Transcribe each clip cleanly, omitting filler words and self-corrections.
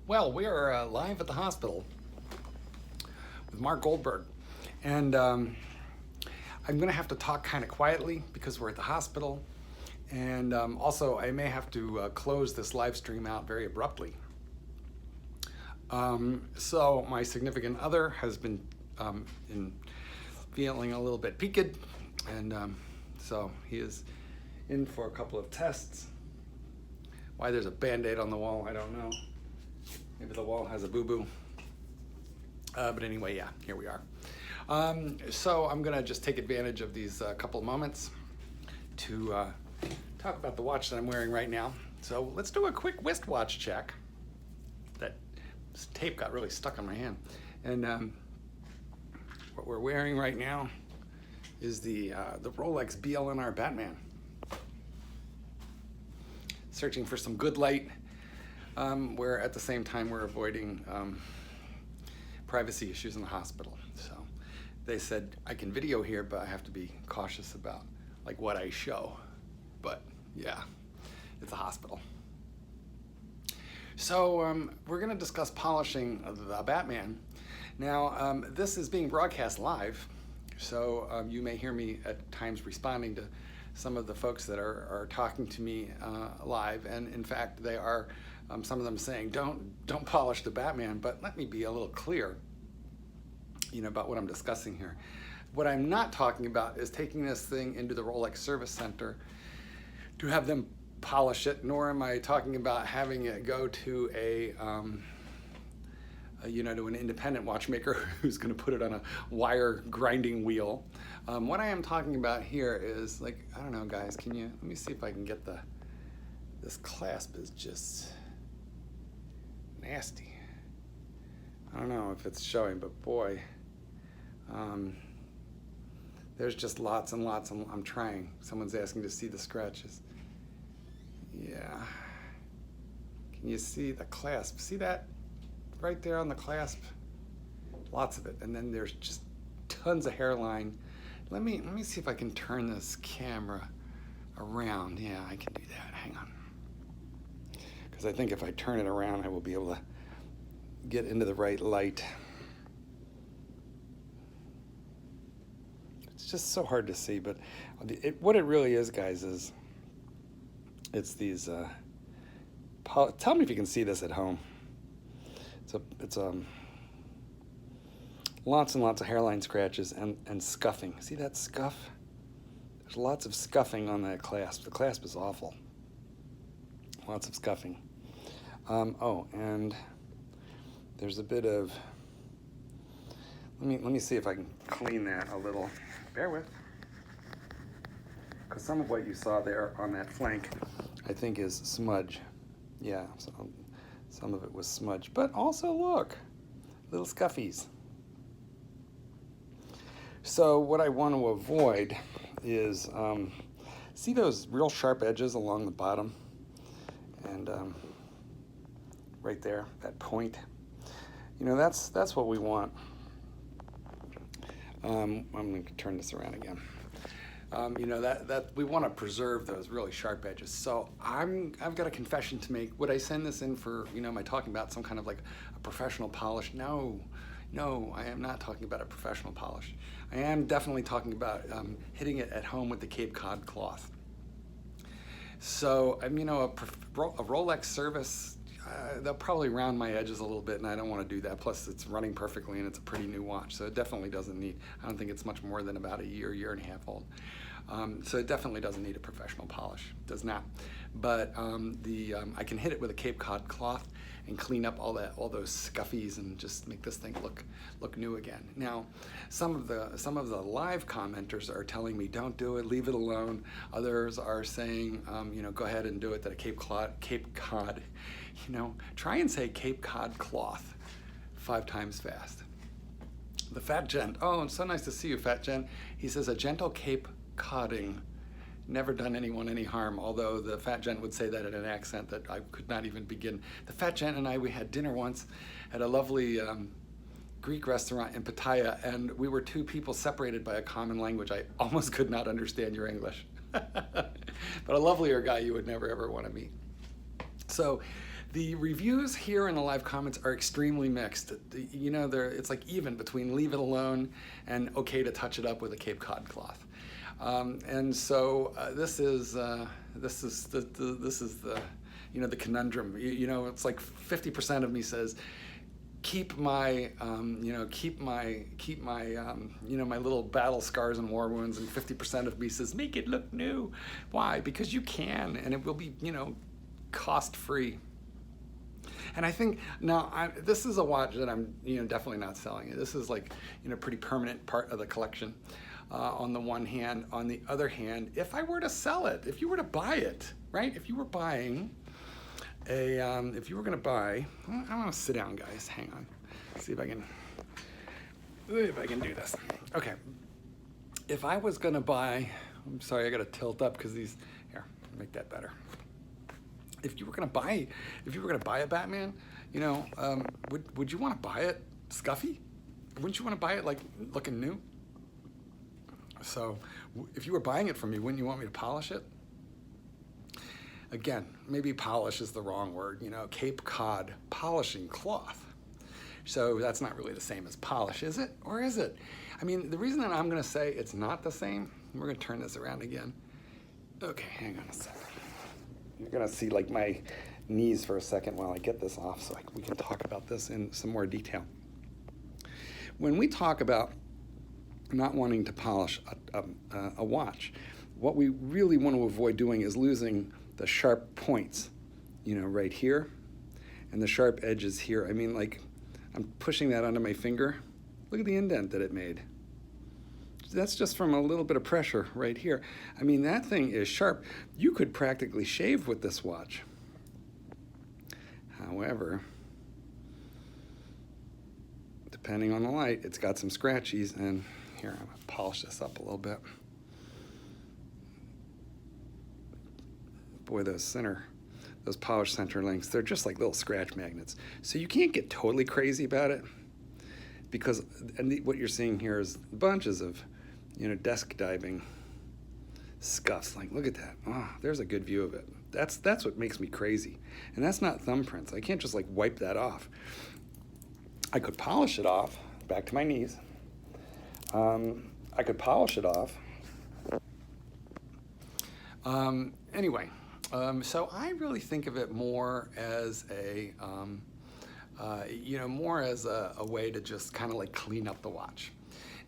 Well, we are live at the hospital with Marc Goldberg. And I'm going to have to talk kind of quietly because we're at the hospital. And also, I may have to close this live stream out very abruptly. So my significant other has been feeling a little bit peaked. And so he is in for a couple of tests. Why there's a Band-Aid on the wall, I don't know. Maybe the wall has a boo-boo. But anyway, yeah, here we are. So I'm gonna just take advantage of these couple of moments to talk about the watch that I'm wearing right now. So let's do a quick wristwatch check. That tape got really stuck on my hand. And what we're wearing right now is the Rolex BLNR Batman. Searching for some good light, where at the same time we're avoiding privacy issues in the hospital. So they said I can video here, but I have to be cautious about like what I show. But yeah, it's a hospital. So we're gonna discuss polishing the Batman. Now this is being broadcast live, so you may hear me at times responding to some of the folks that are talking to me live, and in fact they are some of them saying don't polish the Batman. But let me be a little clear, about what I'm discussing here. What I'm not talking about is taking this thing into the Rolex service center to have them polish it, nor am I talking about having it go to to an independent watchmaker who's going to put it on a wire grinding wheel. What I am talking about here is, like, I don't know, guys, let me see if I can get this clasp is just nasty. I don't know if it's showing, but boy, there's just lots and lots. I'm trying. Someone's asking to see the scratches. Yeah. Can you see the clasp? See that? Right there on the clasp, lots of it, and then there's just tons of hairline. Let me see if I can turn this camera around. Yeah, I can do that. Hang on, because I think if I turn it around, I will be able to get into the right light. It's just so hard to see, but what it really is, guys, is it's these. Tell me if you can see this at home. It's lots and lots of hairline scratches and scuffing. See that scuff? There's lots of scuffing on that clasp. The clasp is awful. Lots of scuffing. And there's a bit of. Let me see if I can clean that a little. Bear with. Because some of what you saw there on that flank, I think, is smudge. Yeah. So, some of it was smudge, but also look, little scuffies. So what I want to avoid is, see those real sharp edges along the bottom? And right there, that point. That's what we want. I'm going to turn this around again. That we want to preserve those really sharp edges. So I've got a confession to make. Would I send this in for, am I talking about some kind of like a professional polish? No, I am not talking about a professional polish. I am definitely talking about hitting it at home with the Cape Cod cloth. So, a Rolex service, they'll probably round my edges a little bit, and I don't want to do that. Plus, it's running perfectly, and it's a pretty new watch, so it definitely doesn't need, I don't think it's much more than about a year and a half old. So it definitely doesn't need a professional polish. It does not. But I can hit it with a Cape Cod cloth and clean up all those scuffies and just make this thing look new again. Now, some of the live commenters are telling me don't do it, leave it alone. Others are saying, go ahead and do it. That a Cape Cod, try and say Cape Cod cloth 5 times fast. The Fat Gent. Oh, it's so nice to see you, Fat Gent. He says a gentle Cape Codding. Never done anyone any harm, although the Fat Gent would say that in an accent that I could not even begin. The Fat Gent and I, we had dinner once at a lovely Greek restaurant in Pattaya, and we were 2 people separated by a common language. I almost could not understand your English. But a lovelier guy you would never ever want to meet. So The reviews here in the live comments are extremely mixed. You know, it's like even between leave it alone and okay to touch it up with a Cape Cod cloth. And so this is the you know, the conundrum. You know, it's like 50% of me says, keep my you know, keep my you know, my little battle scars and war wounds, and 50% of me says, make it look new. Why? Because you can, and it will be, you know, cost free. And I think now this is a watch that I'm, you know, definitely not selling. This is like, you know, pretty permanent part of the collection. On the one hand, on the other hand, if I were to sell it, if you were to buy it, right? If you were buying a, if you were going to buy, I want to sit down, guys. Hang on, see if I can do this. Okay. If I was going to buy, I'm sorry, I got to tilt up because these. Here, make that better. If you were going to buy a Batman, you know, would you want to buy it scuffy? Wouldn't you want to buy it like looking new? So if you were buying it from me, wouldn't you want me to polish it? Again, maybe polish is the wrong word, you know, Cape Cod polishing cloth. So that's not really the same as polish, is it? Or is it? I mean, the reason that I'm going to say it's not the same, we're going to turn this around again. Okay, hang on a second. You're going to see like my knees for a second while I get this off so we can talk about this in some more detail. When we talk about not wanting to polish a watch, what we really want to avoid doing is losing the sharp points, you know, right here, and the sharp edges here. I mean, like, I'm pushing that onto my finger. Look at the indent that it made. That's just from a little bit of pressure right here. I mean, that thing is sharp. You could practically shave with this watch. However, depending on the light, it's got some scratchies, and here, I'm gonna polish this up a little bit. Boy, those polished center links, they're just like little scratch magnets. So you can't get totally crazy about it, because what you're seeing here is bunches of, you know, desk diving scuffs. Like, look at that. Oh, there's a good view of it. That's what makes me crazy. And that's not thumbprints. I can't just like wipe that off. I could polish it off, back to my knees. I could polish it off. Anyway, so I really think of it more as a, you know, more as a way to just kind of like clean up the watch.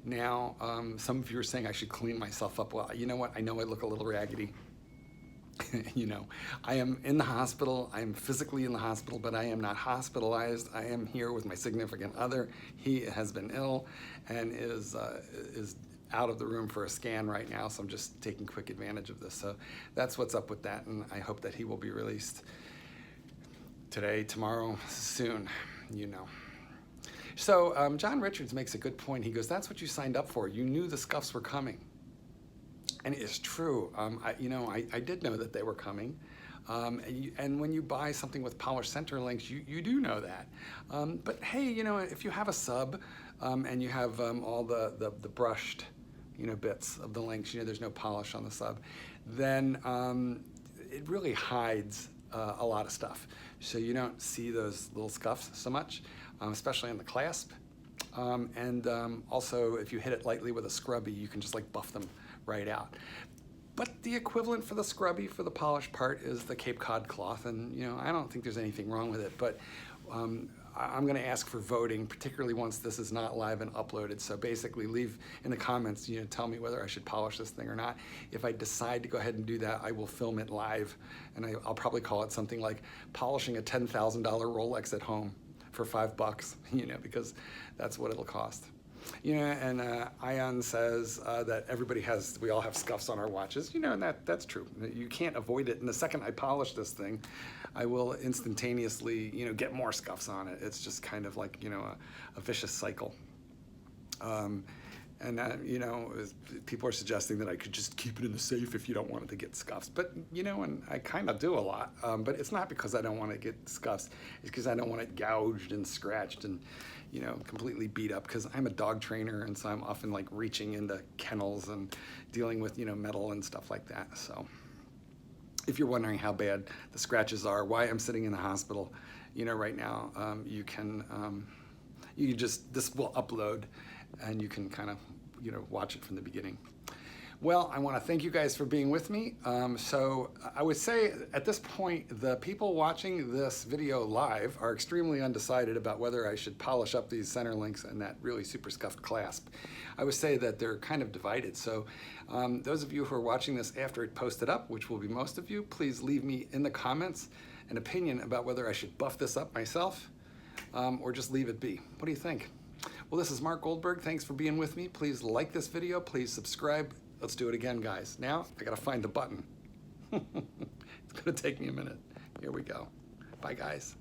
Now, some of you are saying I should clean myself up. Well, you know what? I know I look a little raggedy. You know, I am in the hospital. I am physically in the hospital, but I am not hospitalized. I am here with my significant other. He has been ill and is out of the room for a scan right now, so I'm just taking quick advantage of this. So that's what's up with that, and I hope that he will be released today, tomorrow, soon, you know. So John Richards makes a good point. He goes, that's what you signed up for. You knew the scuffs were coming. And it is true. I did know that they were coming. And when you buy something with polished center links, you do know that. But hey, you know, if you have a sub and you have all the brushed, you know, bits of the links, you know, there's no polish on the sub, then it really hides a lot of stuff. So you don't see those little scuffs so much, especially on the clasp. Also, if you hit it lightly with a scrubby, you can just like buff them right out. But the equivalent for the scrubby, for the polished part, is the Cape Cod cloth, and you know, I don't think there's anything wrong with it, but I'm gonna ask for voting, particularly once this is not live and uploaded. So basically leave in the comments, you know, tell me whether I should polish this thing or not. If I decide to go ahead and do that, I will film it live, and I'll probably call it something like polishing a $10,000 Rolex at home for $5, you know, because that's what it'll cost. You know, and Ion says that we all have scuffs on our watches. You know, and that's true. You can't avoid it. And the second I polish this thing, I will instantaneously, you know, get more scuffs on it. It's just kind of like, you know, a vicious cycle. You know, people are suggesting that I could just keep it in the safe if you don't want it to get scuffs. But, you know, and I kind of do a lot. But it's not because I don't want to get scuffs. It's because I don't want it gouged and scratched and, you know, completely beat up, because I'm a dog trainer, and so I'm often like reaching into kennels and dealing with, you know, metal and stuff like that. So if you're wondering how bad the scratches are, why I'm sitting in the hospital, you know, right now, you can this will upload and you can kind of, you know, watch it from the beginning. Well, I want to thank you guys for being with me. So I would say at this point, the people watching this video live are extremely undecided about whether I should polish up these center links and that really super scuffed clasp. I would say that they're kind of divided. So those of you who are watching this after it posted up, which will be most of you, please leave me in the comments an opinion about whether I should buff this up myself or just leave it be. What do you think? Well, this is Marc Goldberg. Thanks for being with me. Please like this video. Please subscribe. Let's do it again, guys. Now, I gotta find the button. It's gonna take me a minute. Here we go. Bye, guys.